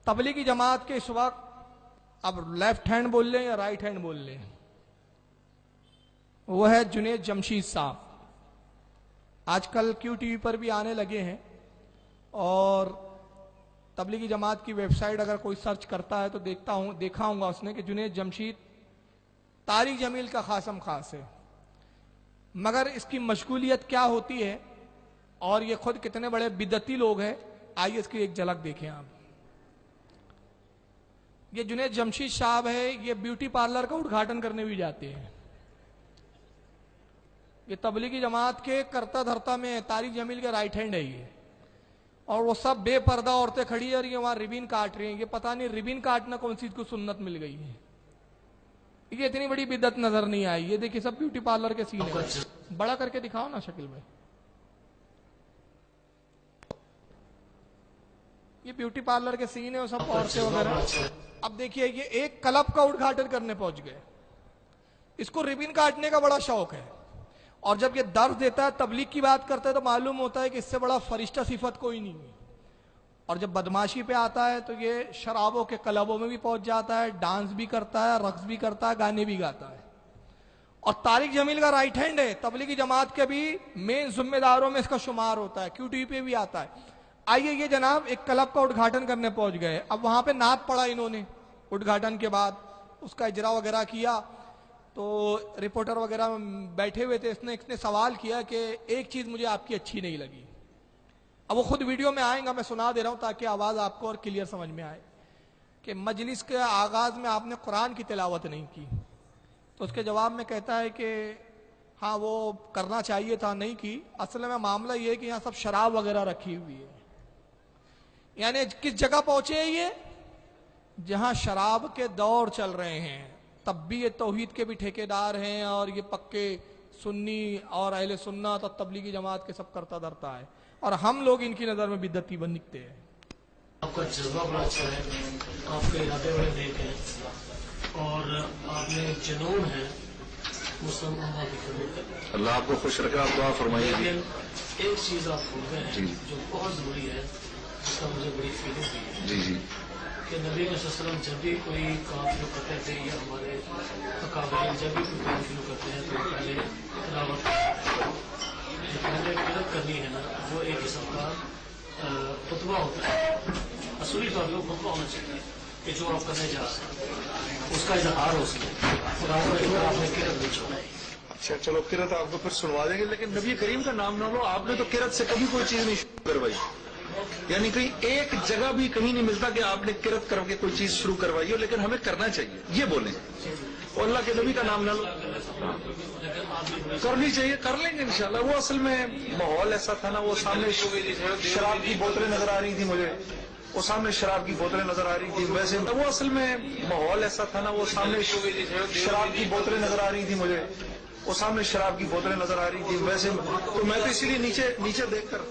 तबलीगी जमात के इस वक्त अब लेफ्ट हैंड बोल लें या राइट हैंड बोल लें, वो है जुनेद जमशीद साहब। आजकल क्यू टीवी पर भी आने लगे हैं और तबलीगी जमात की वेबसाइट अगर कोई सर्च करता है तो देखा होगा उसने कि जुनेद जमशीद तारिक जमील का खासम खास है। मगर इसकी मशगूलियत क्या होती है और ये खुद कितने बड़े बिदती लोग हैं, आइए इसकी एक झलक देखें आप। ये जुनेद जमशीद साहब है, ये ब्यूटी पार्लर का उद्घाटन करने भी जाते हैं। ये तबलीगी जमात के करता धरता में तारिक जमील के राइट हैंड है ये, और वो सब बेपर्दा औरतें खड़ी है और ये वहां रिबिन काट रही हैं। ये पता नहीं रिबिन काटना कौन सी को सुन्नत मिल गई है, ये इतनी बड़ी बिदत नजर नहीं आई। ये देखिए सब ब्यूटी पार्लर के सीन है। बड़ा करके दिखाओ ना शकील भाई। ये ब्यूटी पार्लर के सीन है और सब औरतें वगैरह। अब देखिए ये एक क्लब का उद्घाटन करने पहुंच गए, इसको रिबिन काटने का बड़ा शौक है, और जब ये दर्द देता है तबलीग की बात करता है तो मालूम होता है कि इससे बड़ा फरिश्ता सिफत कोई नहीं है। और जब बदमाशी पे आता है तो ये शराबों के क्लबों में भी पहुंच जाता है, डांस भी करता है, रक्स भी करता है, गाने भी गाता है। और तारिक जमील का राइट हैंड है, तबलीगी जमात के भी मेन जिम्मेदारों में इसका शुमार होता है, क्यू टीवी पे भी आता है। आइए ये जनाब एक क्लब का उद्घाटन करने पहुंच गए। अब वहां पे नात पढ़ा इन्होंने उद्घाटन के बाद, उसका इजरा वगैरह किया, तो रिपोर्टर वगैरह बैठे हुए थे। इसने सवाल किया कि एक चीज मुझे आपकी अच्छी नहीं लगी। अब वो खुद वीडियो में आएगा, मैं सुना दे रहा हूं ताकि आवाज आपको और क्लियर समझ में आए कि मजलिस के आगाज में आपने कुरान की तिलावत नहीं की। तो उसके जवाब में कहता है कि हाँ वो करना चाहिए था, नहीं की। असल में मामला ये है कि यहाँ सब शराब वगैरह रखी हुई है। यानी किस जगह पहुंचे हैं ये, जहां शराब के दौर चल रहे हैं, तब भी ये तौहीद के भी ठेकेदार हैं और ये पक्के सुन्नी और अहले सुन्नत और तबलीगी जमात के सब करता धरता है, और हम लोग इनकी नजर में बिदती बन निकते हैं। आपका जज्बा बड़ा अच्छा है, आपके इरादे बड़े नेक हैं और आपने जुनून है मुस्लिम उम्मा की खिदमत। अल्लाह आपको खुश रखे, आप दुआ फरमाइए। लेकिन एक चीज आप भूल गए हैं जो बहुत जरूरी है, जिसका मुझे बड़ी फीलिंग हुई है जी जी कि नबी वसल्लम जब भी कोई काम शुरू करते थे या हमारे अकाबरीन जब भी कोई काम शुरू करते हैं तो पहले तिलावत, जो पहले किरत करनी है ना, वो एक किस्म का खुतबा होता है। असली तौर पर खुतबा होना चाहिए कि जो आप करने जा रहे हैं उसका इजहार हो सके। आपने किरत नहीं छोड़ाई। अच्छा चलो किरत आपको फिर सुनवा देंगे, लेकिन नबी करीम का नाम ना लो। आपने तो किरत से कभी कोई चीज नहीं शुरू करवाई, यानी कहीं एक जगह भी कहीं नहीं मिलता कि आपने किरत करके कोई चीज शुरू करवाई हो, लेकिन हमें करना चाहिए ये बोले। और अल्लाह के नबी का नाम ना लो, करनी चाहिए, कर लेंगे इंशाल्लाह। वो असल में माहौल ऐसा था ना, वो सामने शराब की बोतलें नजर आ रही थी मुझे, वो सामने शराब की बोतलें नजर आ रही थी। वैसे वो असल में माहौल ऐसा था ना, वो सामने शराब की बोतलें नजर आ रही थी मुझे, वो सामने शराब की बोतलें नजर आ रही थी। वैसे तो मैं तो इसीलिए नीचे देख कर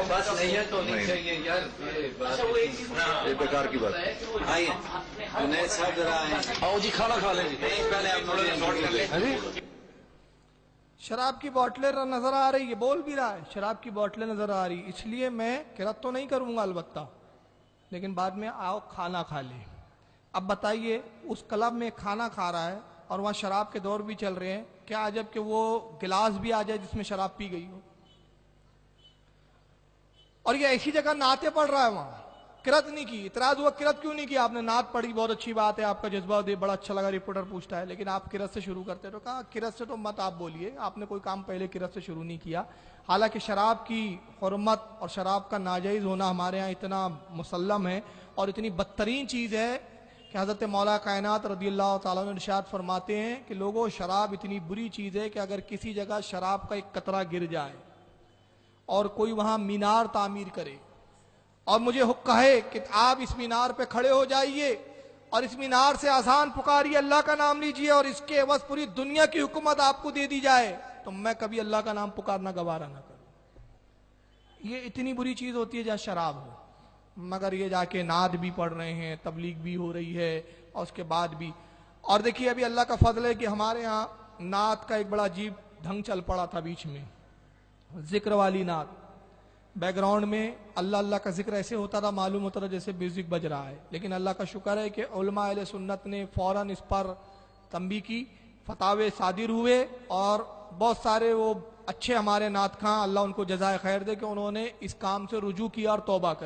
बात नहीं है तो नहीं चाहिए यार, ये बेकार की बात है। आइए जुनैद साहब जरा आओ जी, खाना खा लेंगे। पहले आप नोट कर लें। शराब की बोतलें नजर आ रही है, बोल भी रहा है शराब की बोतलें नजर आ रही, इसलिए मैं किरत तो नहीं करूंगा अलबत्ता, लेकिन बाद में आओ खाना खा ले। अब बताइए उस क्लब में खाना खा रहा है और वहां शराब के दौर भी चल रहे हैं, क्या अजब कि वो गिलास भी आ जाए जिसमें शराब पी गई हो, और ये ऐसी जगह नाते पढ़ रहा है, वहां किरत नहीं की। इतराज हुआ किरत क्यों नहीं की आपने? नात पढ़ी, बहुत अच्छी बात है, आपका जज्बा दे बड़ा अच्छा लगा, रिपोर्टर पूछता है, लेकिन आप किरत से शुरू करते तो कहा किरत से तो मत आप बोलिए, आपने कोई काम पहले किरत से शुरू नहीं किया। हालांकि शराब की हुर्मत और शराब का नाजायज होना हमारे यहाँ इतना मुसल्लम है और इतनी बदतरीन चीज है कि हजरत मौला कायनात रदियल्लाहु ताला अन्हु इरशाद फरमाते हैं कि लोगों शराब इतनी बुरी चीज है कि अगर किसी जगह शराब का एक कतरा गिर जाए और कोई वहां मीनार तामीर करे और मुझे हुक्म कहे कि आप इस मीनार पे खड़े हो जाइए और इस मीनार से आसान पुकारिए, अल्लाह का नाम लीजिए और इसके एवज पूरी दुनिया की हुकूमत आपको दे दी जाए, तो मैं कभी अल्लाह का नाम पुकारना गवारा ना करूं। ये इतनी बुरी चीज होती है जहां शराब हो, मगर ये जाके नाद भी पढ़ रहे हैं, तबलीग भी हो रही है और उसके बाद भी। और देखिए अभी अल्लाह का फजल है कि हमारे यहाँ नात का एक बड़ा अजीब ढंग चल पड़ा था बीच में, जिक्र वाली नात। بیک گراؤنڈ میں اللہ اللہ کا ذکر ایسے ہوتا تھا، معلوم ہوتا تھا جیسے میوزک بج رہا ہے، لیکن اللہ کا شکر ہے کہ علماء اہل سنت نے فوراً اس پر تنبیہ کی، فتاوے صادر ہوئے، اور بہت سارے وہ اچھے ہمارے نعت خواں، اللہ ان کو جزائے خیر دے کہ انہوں نے اس کام سے رجوع کیا اور توبہ کر